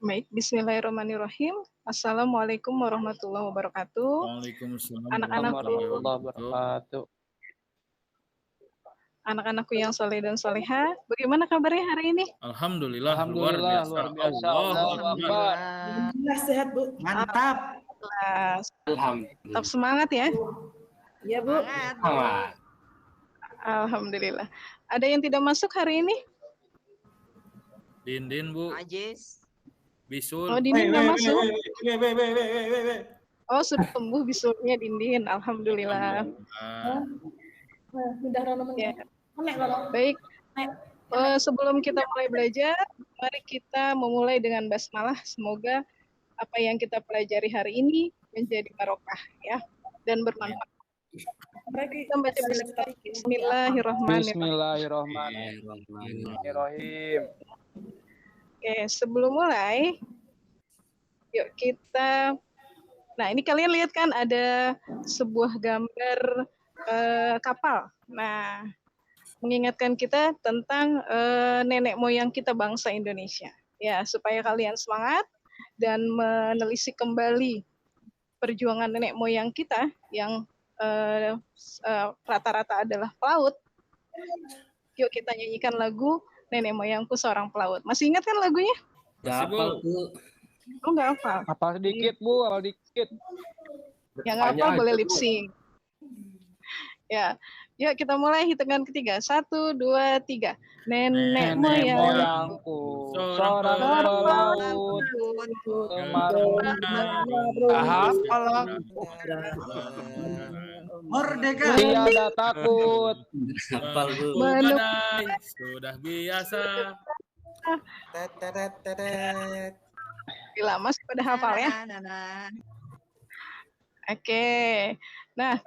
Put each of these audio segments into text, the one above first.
Baik, bismillahirrahmanirrahim. Assalamualaikum warahmatullahi wabarakatuh. Waalaikumsalam Anak-anakku, warahmatullahi wabarakatuh. anak-anakku yang soleh dan soleha, bagaimana kabarnya hari ini? Alhamdulillah luar biasa. Allahu Akbar. Alhamdulillah sehat, Bu. Mantap. Tetap semangat ya. Iya, Bu. Alhamdulillah. Ada yang tidak masuk hari ini? Dindin, Bu. Ajis. Bisul. Oh, Dindin nggak masuk. Weh. Oh, sudah sembuh bisulnya Dindin. Alhamdulillah. Ya. Baik. Sebelum kita mulai belajar, mari kita memulai dengan basmalah. Semoga apa yang kita pelajari hari ini menjadi barokah ya dan bermanfaat. Kita baca Bismillahirrahmanirrahim. Oke, sebelum mulai, yuk kita. Nah, ini kalian lihat kan ada sebuah gambar kapal. Nah, mengingatkan kita tentang nenek moyang kita bangsa Indonesia. Ya, supaya kalian semangat dan menelisik kembali perjuangan nenek moyang kita yang rata-rata adalah pelaut. Yuk kita nyanyikan lagu Nenek Moyangku Seorang Pelaut. Masih ingat kan lagunya? Masih, Bu. Oh, nggak hafal. Hafal sedikit, Bu, hafal dikit. Yang nggak hafal boleh lip sync. Ya, yuk kita mulai hitungan ketiga. 1, 2, 3. Nenek moyangku seorang pelaut, Merdeka. tiada takut. Badai sudah biasa. Gila, Mas pada hafal ya? Oke. Nah,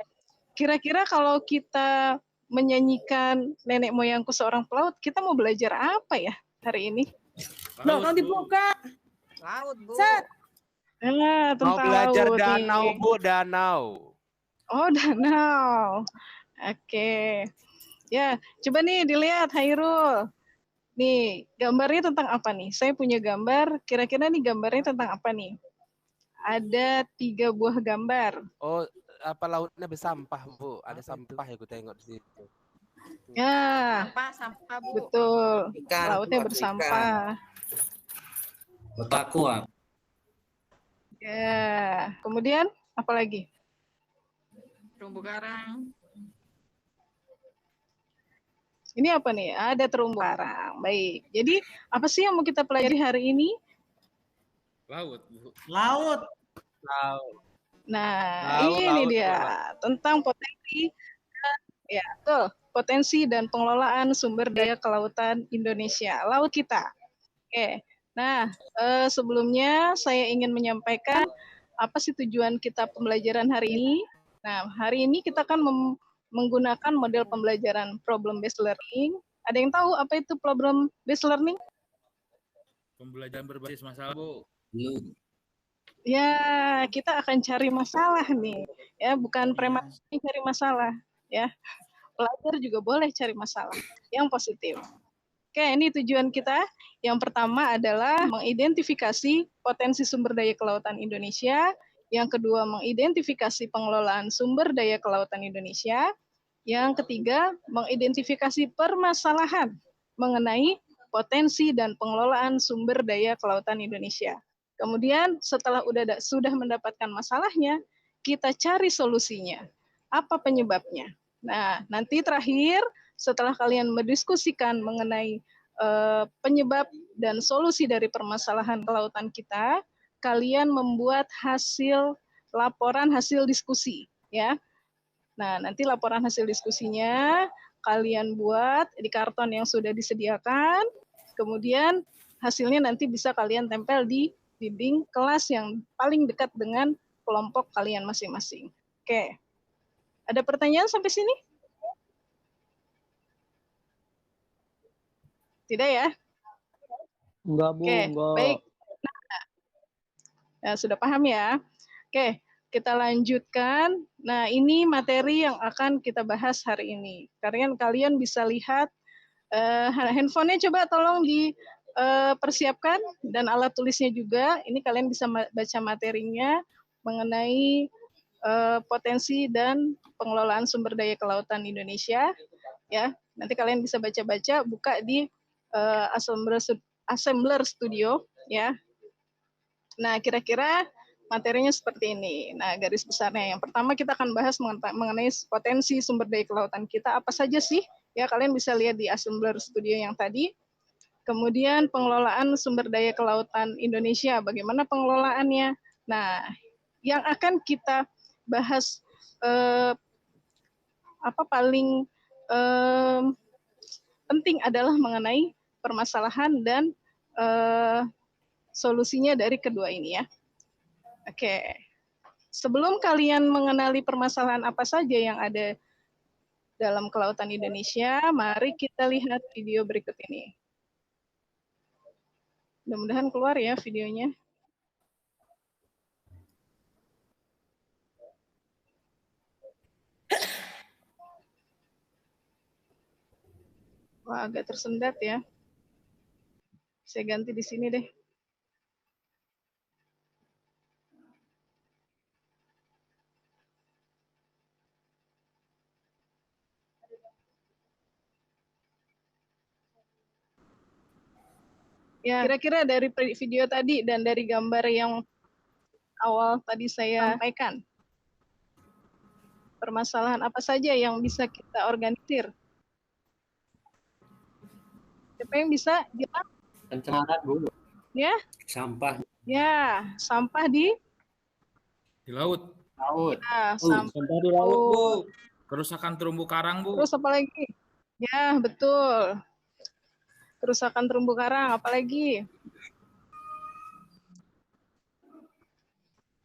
kira-kira kalau kita menyanyikan Nenek Moyangku Seorang Pelaut, kita mau belajar apa ya hari ini? Tolong dibuka. Laut, Bu. Tentang Mau belajar laut danau, nih. Bu, danau. Oh, danau. Oke. Ya, coba nih dilihat Hairul. Nih, gambarnya tentang apa nih? Saya punya gambar, kira-kira nih gambarnya tentang apa nih? Ada 3 buah gambar. Oh, apa lautnya bersampah, Bu? Ada sampah ya, gue tengok di situ. Ya, Sampah, Bu. betul. Ikan, Lautnya buat bersampah. Otakku. Ya, kemudian apa lagi? Terumbu karang. Ini apa nih? Ada terumbu karang. Baik. Jadi, apa sih yang mau kita pelajari hari ini? Laut, Bu. Laut. Nah, Laut, ini laut, dia tentang potensi ya, betul. Potensi dan pengelolaan sumber daya kelautan Indonesia, laut kita. Oke. Nah, sebelumnya saya ingin menyampaikan apa sih tujuan kita pembelajaran hari ini. Nah, hari ini kita akan menggunakan model pembelajaran problem based learning. Ada yang tahu apa itu problem based learning? Pembelajaran berbasis masalah, Bu. Belum. Ya, kita akan cari masalah nih. Ya, bukan preman cari masalah. Ya, pelajar juga boleh cari masalah yang positif. Oke, ini tujuan kita. Yang pertama adalah mengidentifikasi potensi sumber daya kelautan Indonesia. Yang kedua, mengidentifikasi pengelolaan sumber daya kelautan Indonesia. Yang ketiga, mengidentifikasi permasalahan mengenai potensi dan pengelolaan sumber daya kelautan Indonesia. Kemudian setelah sudah mendapatkan masalahnya, kita cari solusinya. Apa penyebabnya? Nah, nanti terakhir setelah kalian mendiskusikan mengenai penyebab dan solusi dari permasalahan kelautan kita, kalian membuat laporan hasil diskusi, ya. Nah, nanti laporan hasil diskusinya kalian buat di karton yang sudah disediakan, kemudian hasilnya nanti bisa kalian tempel di dinding kelas yang paling dekat dengan kelompok kalian masing-masing. Oke. Ada pertanyaan sampai sini? Tidak ya? Enggak, Bu, Oke, enggak. baik. Nah, sudah paham ya? Oke, kita lanjutkan. Nah, ini materi yang akan kita bahas hari ini. Kalian bisa lihat handphonenya coba tolong persiapkan dan alat tulisnya juga. Ini kalian bisa baca materinya mengenai potensi dan pengelolaan sumber daya kelautan Indonesia. Ya, nanti kalian bisa baca-baca, buka di Assembler Studio, ya. Nah, kira-kira materinya seperti ini. Nah, garis besarnya. Yang pertama kita akan bahas mengenai potensi sumber daya kelautan kita. Apa saja sih? Ya, kalian bisa lihat di Assembler Studio yang tadi. Kemudian pengelolaan sumber daya kelautan Indonesia, bagaimana pengelolaannya. Nah, yang akan kita bahas paling penting adalah mengenai permasalahan dan solusinya dari kedua ini ya. Oke. Sebelum kalian mengenali permasalahan apa saja yang ada dalam kelautan Indonesia, mari kita lihat video berikut ini. Mudah-mudahan keluar ya videonya. Wah, agak tersendat ya. Saya ganti di sini deh. Ya, kira-kira dari video tadi dan dari gambar yang awal tadi saya sampaikan, permasalahan apa saja yang bisa kita organisir? Siapa yang bisa bilang? Pencemaran, Bu. Ya? Sampah. Ya, sampah di laut. Laut. Ya, sampah di laut, Bu. Kerusakan terumbu karang, Bu. Terus apa lagi? Ya, betul. Kerusakan terumbu karang, apa lagi?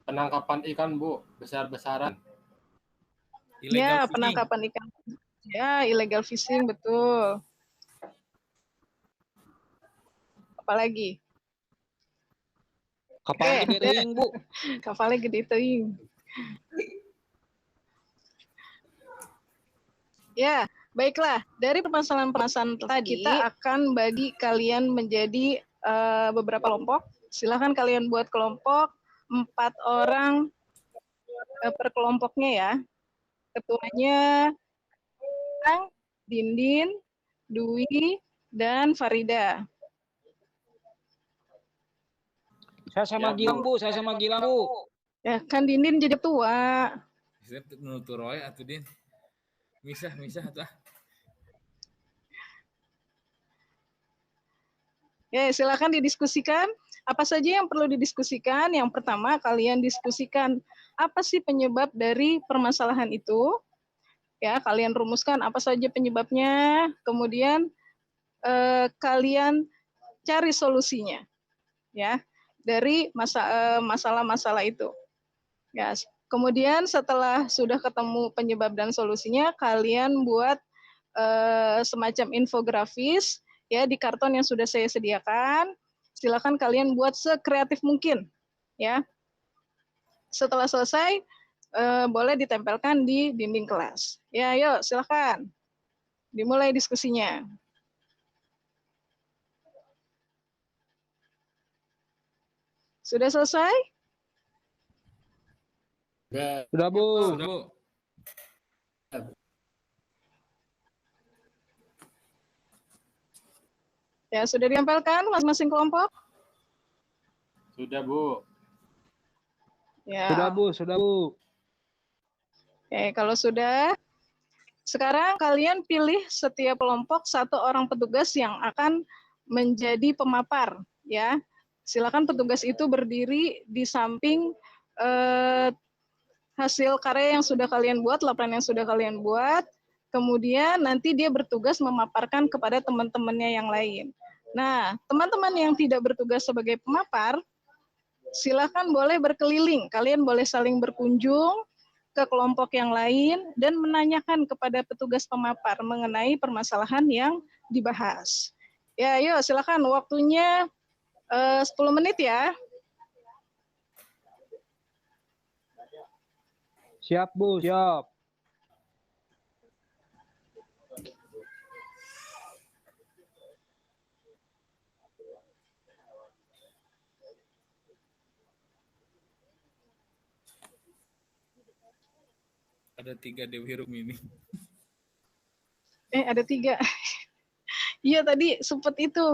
Penangkapan ikan, Bu, besar-besaran. Ya, penangkapan ikan. Ya, illegal fishing, betul. Apalagi? Kapalnya gede teuing, Bu. Kapalnya gede teuing. Ya, baiklah. Dari permasalahan-permasalahan tadi, kita akan bagi kalian menjadi beberapa kelompok. Silahkan kalian buat kelompok 4 orang per kelompoknya ya. Ketuanya Dindin, Dwi, dan Farida. Saya sama Gilang, Bu. Saya sama Gilang, Bu. Ya, kan Dindin jadi tua. Saya nutur roy atuh Din. Misah tah. Ya, silakan didiskusikan. Apa saja yang perlu didiskusikan? Yang pertama, kalian diskusikan apa sih penyebab dari permasalahan itu? Ya, kalian rumuskan apa saja penyebabnya. Kemudian kalian cari solusinya, ya, dari masalah-masalah itu. Ya, kemudian setelah sudah ketemu penyebab dan solusinya, kalian buat semacam infografis ya di karton yang sudah saya sediakan. Silakan kalian buat sekreatif mungkin, ya. Setelah selesai, boleh ditempelkan di dinding kelas. Ya, yuk silakan. Dimulai diskusinya. Sudah selesai? Sudah, Bu. Sudah, Bu. Ya, sudah ditempelkan masing-masing kelompok? Sudah, Bu. Ya. Sudah, Bu. Sudah, Bu. Oke, kalau sudah, sekarang kalian pilih setiap kelompok 1 orang petugas yang akan menjadi pemapar, ya. Silakan petugas itu berdiri di samping hasil karya yang sudah kalian buat, laporan yang sudah kalian buat. Kemudian nanti dia bertugas memaparkan kepada teman-temannya yang lain. Nah, teman-teman yang tidak bertugas sebagai pemapar, silakan boleh berkeliling. Kalian boleh saling berkunjung ke kelompok yang lain dan menanyakan kepada petugas pemapar mengenai permasalahan yang dibahas. Ya, yuk silakan, waktunya 10 menit ya. Siap, Bu. Siap. Ada 3 Dewi Rumini. Ada 3. Iya tadi sempet itu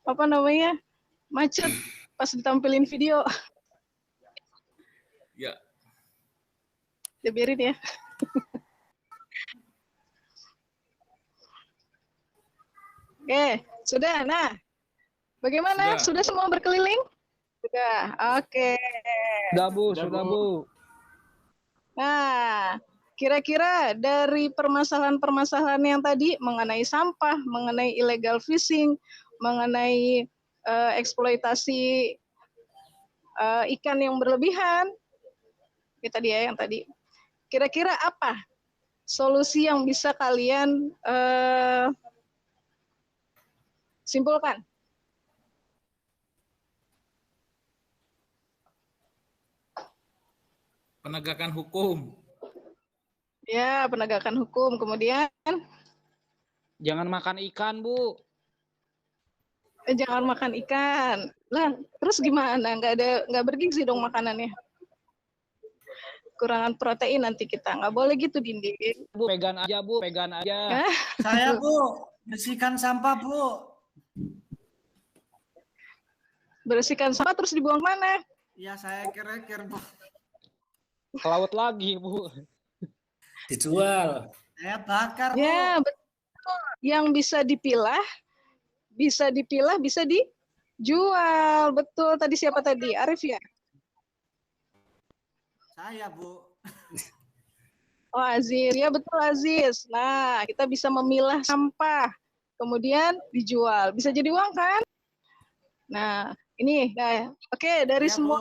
apa namanya macet pas ditampilin video. Ya. Dibiarin ya. Oke, sudah. Nah, bagaimana? Sudah semua berkeliling? Sudah. Oke. Sudah, Bu. Nah, kira-kira dari permasalahan-permasalahan yang tadi mengenai sampah, mengenai illegal fishing, mengenai eksploitasi ikan yang berlebihan, itu tadi ya yang tadi. Kira-kira apa solusi yang bisa kalian simpulkan? Penegakan hukum. Ya, penegakan hukum. Kemudian Jangan makan ikan, Bu. jangan makan ikan. Lah, terus gimana? Nggak bergizi dong makanannya. Kurangan protein nanti kita. Nggak boleh gitu, Dinding. Bu, pegan aja, Bu. Pegan aja. Saya, Bu. Bersihkan sampah, Bu. Bersihkan sampah terus dibuang mana? Ya, saya kira-kira, Bu. Ke laut lagi, Bu. Dijual. Saya bakar, Bu. Ya, betul. Yang bisa dipilah, bisa dijual. Betul. Tadi siapa tadi? Arif ya? Saya, Bu. Oh, Aziz. Ya, betul, Aziz. Nah, kita bisa memilah sampah. Kemudian dijual. Bisa jadi uang, kan? Nah, ini. Nah, oke, dari semua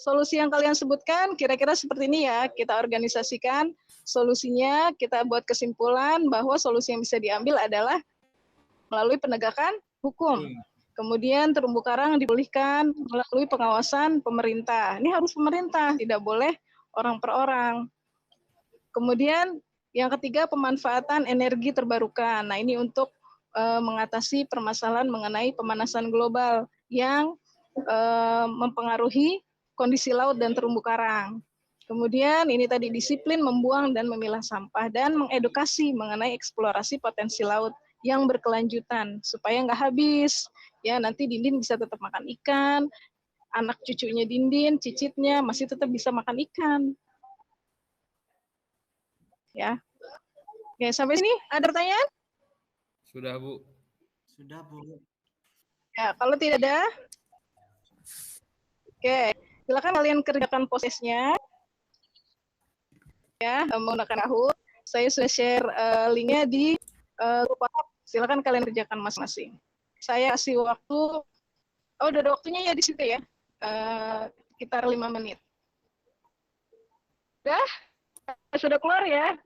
solusi yang kalian sebutkan, kira-kira seperti ini ya. Kita organisasikan solusinya, kita buat kesimpulan bahwa solusi yang bisa diambil adalah melalui penegakan hukum. Kemudian terumbu karang dipulihkan melalui pengawasan pemerintah. Ini harus pemerintah, tidak boleh orang per orang. Kemudian yang ketiga, pemanfaatan energi terbarukan. Nah, ini untuk mengatasi permasalahan mengenai pemanasan global yang mempengaruhi kondisi laut dan terumbu karang. Kemudian ini tadi disiplin membuang dan memilah sampah dan mengedukasi mengenai eksplorasi potensi laut yang berkelanjutan supaya nggak habis. Ya, nanti Dindin bisa tetap makan ikan, anak cucunya Dindin, cicitnya masih tetap bisa makan ikan. Ya. Oke, sampai sini ada pertanyaan? Sudah, Bu. Sudah, Bu. Ya, kalau tidak ada, oke, silakan kalian kerjakan prosesnya. Ya, menggunakan Kahoot. Saya sudah share linknya di grup WhatsApp. Silakan kalian kerjakan masing-masing. Saya kasih waktu, udah ada waktunya ya di situ ya, sekitar 5 menit. Sudah keluar ya.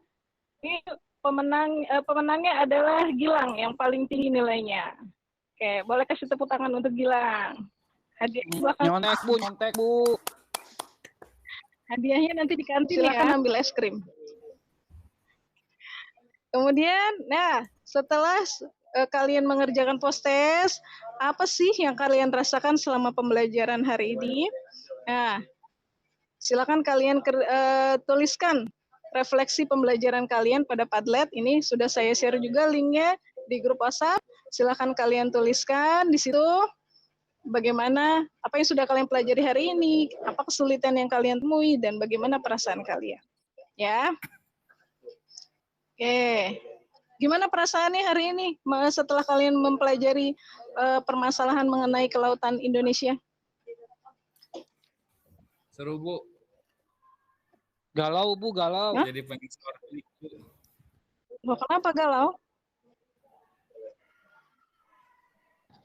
Ini pemenangnya adalah Gilang yang paling tinggi nilainya. Oke, boleh kasih tepuk tangan untuk Gilang. Nyontek, Bu. Hadiahnya nanti di kantin. Silakan ambil es krim. Kemudian, nah, setelah kalian mengerjakan post-test, apa sih yang kalian rasakan selama pembelajaran hari ini? Nah, silakan kalian tuliskan refleksi pembelajaran kalian pada Padlet. Ini sudah saya share juga linknya di grup WhatsApp. Silakan kalian tuliskan di situ bagaimana, apa yang sudah kalian pelajari hari ini, apa kesulitan yang kalian temui, dan bagaimana perasaan kalian. Ya. Oke. Gimana perasaannya hari ini setelah kalian mempelajari permasalahan mengenai kelautan Indonesia? Seru, Bu. Galau, Bu, galau. Hah? Jadi pengen snorkeling, Bu. Loh, kenapa galau?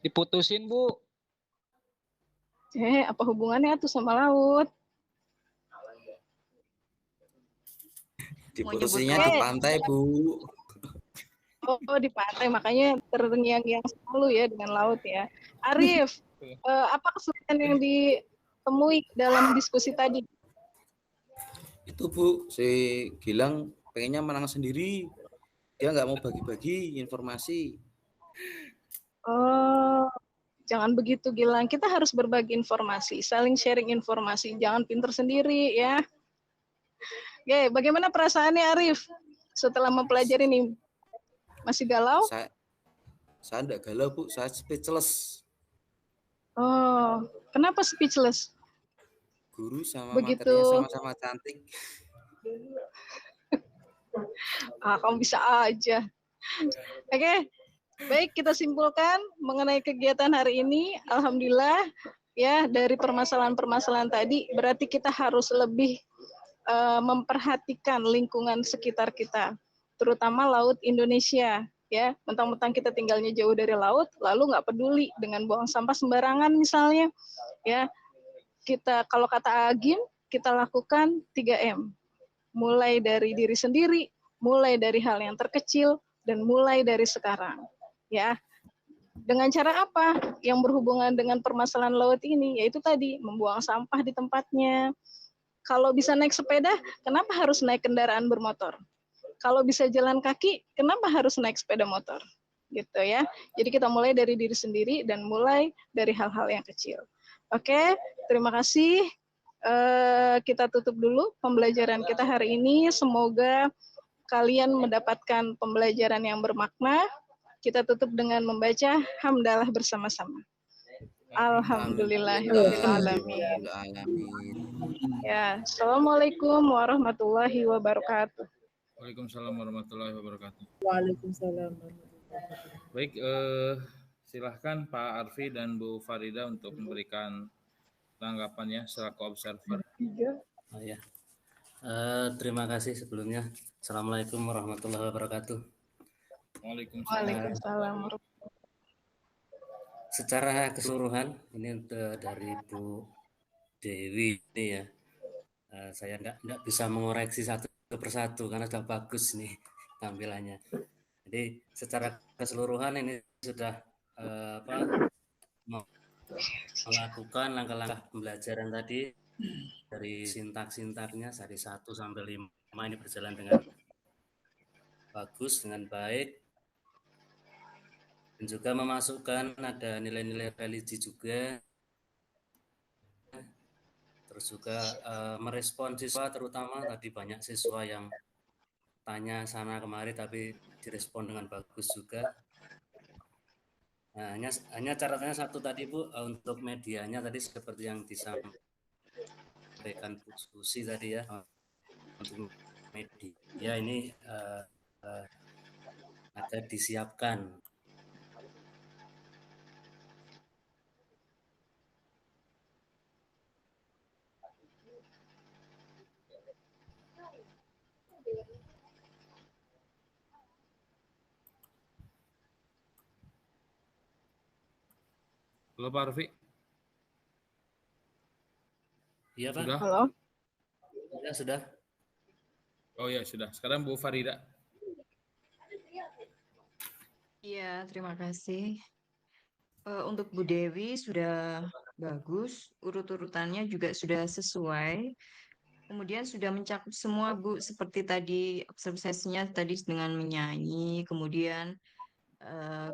Diputusin, Bu. Apa hubungannya tuh sama laut? Diputusinya di pantai, Bu. Oh, di pantai, makanya terngiang-ngiang selalu ya dengan laut ya. Arif, apa kesulitan yang ditemui dalam diskusi tadi? Itu, Bu, si Gilang pengennya menang sendiri. Dia nggak mau bagi-bagi informasi. Oh, jangan begitu Gilang. Kita harus berbagi informasi, saling sharing informasi. Jangan pinter sendiri ya. Oke, bagaimana perasaannya Arif setelah mempelajari ini? Masih galau? Saya enggak galau, Bu. Saya speechless. Oh, kenapa speechless? Guru sama Begitu. materinya sama-sama cantik. Kamu bisa aja. Oke, baik, kita simpulkan mengenai kegiatan hari ini. Alhamdulillah, ya, dari permasalahan-permasalahan tadi, berarti kita harus lebih memperhatikan lingkungan sekitar kita, terutama laut Indonesia. Ya, mentang-mentang kita tinggalnya jauh dari laut, lalu nggak peduli dengan buang sampah sembarangan misalnya. Ya, kita, kalau kata Agim, kita lakukan 3M. Mulai dari diri sendiri, mulai dari hal yang terkecil, dan mulai dari sekarang. Ya, dengan cara apa? Yang berhubungan dengan permasalahan laut ini, yaitu tadi membuang sampah di tempatnya. Kalau bisa naik sepeda, kenapa harus naik kendaraan bermotor? Kalau bisa jalan kaki, kenapa harus naik sepeda motor? Gitu ya. Jadi kita mulai dari diri sendiri dan mulai dari hal-hal yang kecil. Oke, terima kasih. Kita tutup dulu pembelajaran kita hari ini. Semoga kalian mendapatkan pembelajaran yang bermakna. Kita tutup dengan membaca hamdalah bersama-sama. Alhamdulillahirrahmanirrahim. Ya, assalamualaikum warahmatullahi wabarakatuh. Waalaikumsalam warahmatullahi wabarakatuh. Waalaikumsalam. Baik, silahkan Pak Arfi dan Bu Farida untuk memberikan tanggapannya selaku observer. Oh, ya. Terima kasih sebelumnya. Assalamualaikum warahmatullahi wabarakatuh. Waalaikumsalam. Secara keseluruhan ini dari Bu Dewi ini ya, saya nggak bisa mengoreksi satu persatu karena sudah bagus nih tampilannya. Jadi secara keseluruhan ini sudah melakukan langkah-langkah pembelajaran tadi dari sintak-sintaknya dari 1 sampai 5 ini berjalan dengan bagus, dengan baik, dan juga memasukkan ada nilai-nilai religi juga, terus juga merespon siswa, terutama tadi banyak siswa yang tanya sana kemari tapi direspon dengan bagus juga. Nah, hanya catatannya satu tadi Bu, untuk medianya tadi seperti yang disampaikan Bu Susi tadi ya, untuk media ini ada disiapkan. Halo Pak Arfi. Iya Pak. Sudah? Halo. Ya sudah. Oh ya sudah. Sekarang Bu Farida. Iya, terima kasih. Untuk Bu Dewi sudah bagus, urut-urutannya juga sudah sesuai. Kemudian sudah mencakup semua Bu, seperti tadi observasinya tadi dengan menyanyi, kemudian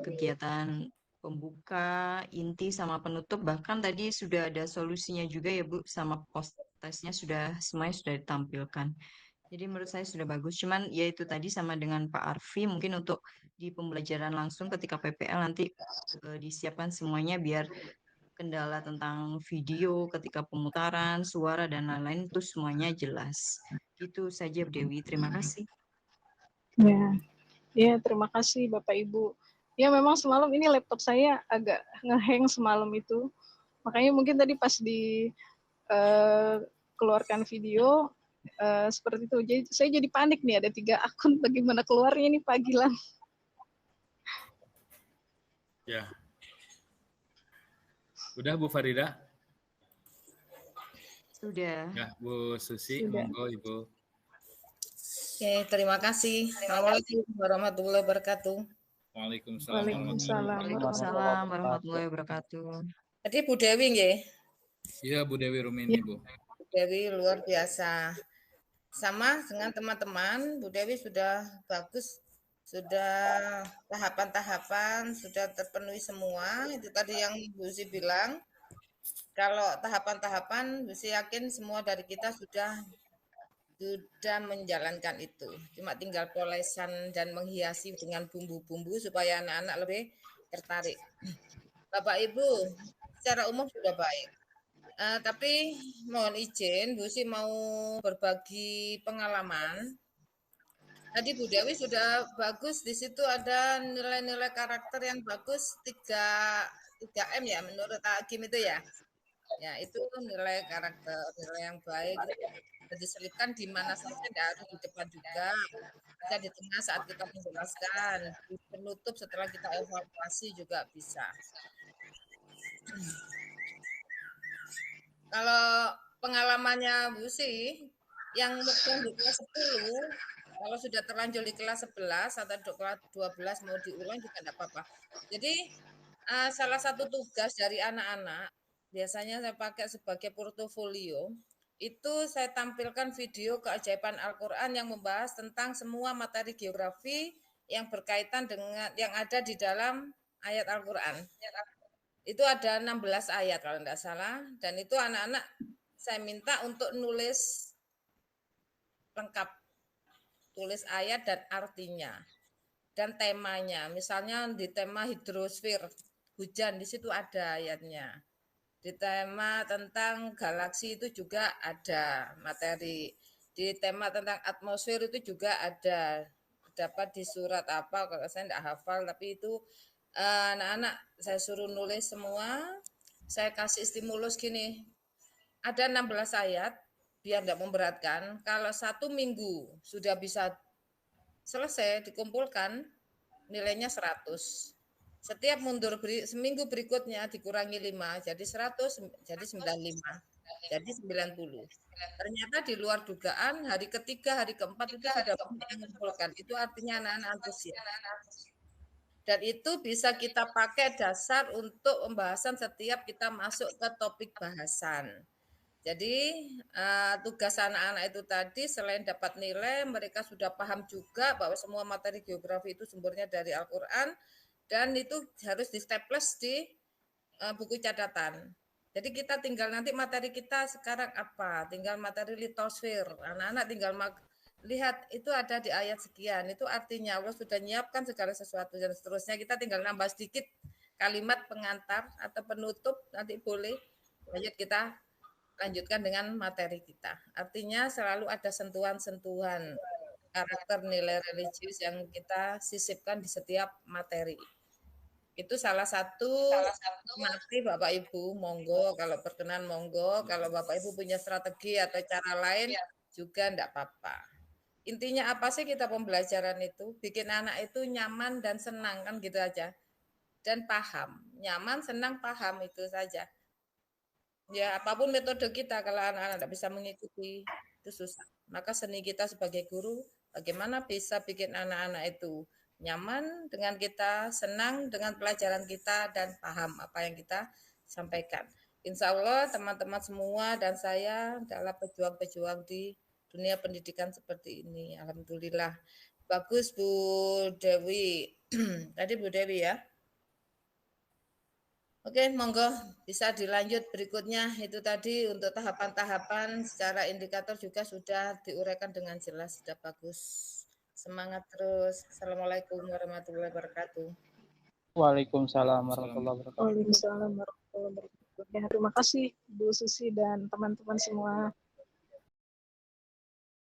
kegiatan pembuka, inti sama penutup, bahkan tadi sudah ada solusinya juga ya Bu, sama post testnya semuanya sudah ditampilkan. Jadi menurut saya sudah bagus. Cuman ya itu tadi sama dengan Pak Arfi, mungkin untuk di pembelajaran langsung ketika PPL nanti disiapkan semuanya biar kendala tentang video ketika pemutaran, suara dan lain-lain itu semuanya jelas. Gitu saja Bu Dewi. Terima kasih. Ya, terima kasih Bapak Ibu. Ya memang semalam ini laptop saya agak ngehang semalam itu. Makanya mungkin tadi pas di keluarkan video seperti itu. Jadi saya jadi panik nih, ada 3 akun, bagaimana keluarnya nih Pak Gilang. Ya. Udah Bu Farida? Sudah. Ya, Bu Susi, monggo Ibu. Oke, terima kasih. Assalamualaikum warahmatullahi wabarakatuh. Waalaikumsalam warahmatullahi wabarakatuh. Tadi Bu Dewi nggih? Iya, Bu Dewi Rumini, Bu. Bu Dewi luar biasa. Sama dengan teman-teman, Bu Dewi sudah bagus, sudah tahapan-tahapan sudah terpenuhi semua. Itu tadi yang Bu Si bilang. Kalau tahapan-tahapan, Bu Si yakin semua dari kita sudah sudah menjalankan itu. Cuma tinggal polesan dan menghiasi dengan bumbu-bumbu supaya anak-anak lebih tertarik. Bapak Ibu, secara umum sudah baik. Tapi mohon izin, Bu Sri mau berbagi pengalaman. Tadi Bu Dewi sudah bagus, di situ ada nilai-nilai karakter yang bagus 3M ya menurut Hakim itu ya. Ya, itu nilai karakter, nilai yang baik. Diselipkan di mana saja, tidak harus di depan juga, bisa di tengah saat kita menjelaskan, di penutup setelah kita evaluasi juga bisa. Kalau pengalamannya Bu Sri, yang di kelas 10, kalau sudah terlanjur di kelas 11 atau kelas 12 mau diulang juga tidak apa-apa. Jadi salah satu tugas dari anak-anak, biasanya saya pakai sebagai portofolio, itu saya tampilkan video keajaiban Al-Quran yang membahas tentang semua materi geografi yang berkaitan dengan yang ada di dalam ayat Al-Quran. Itu ada 16 ayat kalau tidak salah, dan itu anak-anak saya minta untuk nulis lengkap, tulis ayat dan artinya dan temanya. Misalnya di tema hidrosfer, hujan, di situ ada ayatnya. Di tema tentang galaksi itu juga ada materi. Di tema tentang atmosfer itu juga ada. Dapat di surat apa, kalau saya tidak hafal, tapi itu anak-anak saya suruh nulis semua. Saya kasih stimulus gini, ada 16 ayat, biar tidak memberatkan. Kalau 1 minggu sudah bisa selesai dikumpulkan, nilainya 100. Setiap mundur seminggu berikutnya dikurangi 5, jadi 100, jadi 95, jadi 90. Ternyata di luar dugaan, hari ketiga, hari keempat itu sudah mengumpulkan. Itu artinya anak-anak antusias. Dan itu bisa kita pakai dasar untuk pembahasan setiap kita masuk ke topik bahasan. Jadi tugas anak-anak itu tadi selain dapat nilai, mereka sudah paham juga bahwa semua materi geografi itu sumbernya dari Al-Quran, dan itu harus di staples di buku catatan. Jadi kita tinggal nanti materi kita sekarang apa, tinggal materi litosfer. Anak-anak tinggal lihat itu ada di ayat sekian, itu artinya Allah sudah menyiapkan segala sesuatu dan seterusnya. Kita tinggal nambah sedikit kalimat pengantar atau penutup, nanti boleh lanjut kita lanjutkan dengan materi kita. Artinya selalu ada sentuhan-sentuhan karakter nilai religius yang kita sisipkan di setiap materi. Itu salah satu materi Bapak Ibu, monggo kalau berkenan monggo, kalau Bapak Ibu punya strategi atau cara lain juga enggak apa-apa. Intinya apa sih kita pembelajaran itu? Bikin anak itu nyaman dan senang, kan gitu aja. Dan paham, nyaman, senang, paham, itu saja. Ya, apapun metode kita, kalau anak-anak tidak bisa mengikuti, itu susah. Maka seni kita sebagai guru, bagaimana bisa bikin anak-anak itu nyaman dengan kita, senang dengan pelajaran kita, dan paham apa yang kita sampaikan. Insya Allah teman-teman semua dan saya adalah pejuang-pejuang di dunia pendidikan seperti ini. Alhamdulillah. Bagus Bu Dewi. Tadi Bu Dewi ya. Oke, monggo bisa dilanjut berikutnya. Itu tadi untuk tahapan-tahapan secara indikator juga sudah diuraikan dengan jelas, sudah bagus. Semangat terus. Assalamualaikum warahmatullahi wabarakatuh. Waalaikumsalam warahmatullahi wabarakatuh. Waalaikumsalam warahmatullahi wabarakatuh. Ya, terima kasih Bu Susi dan teman-teman semua.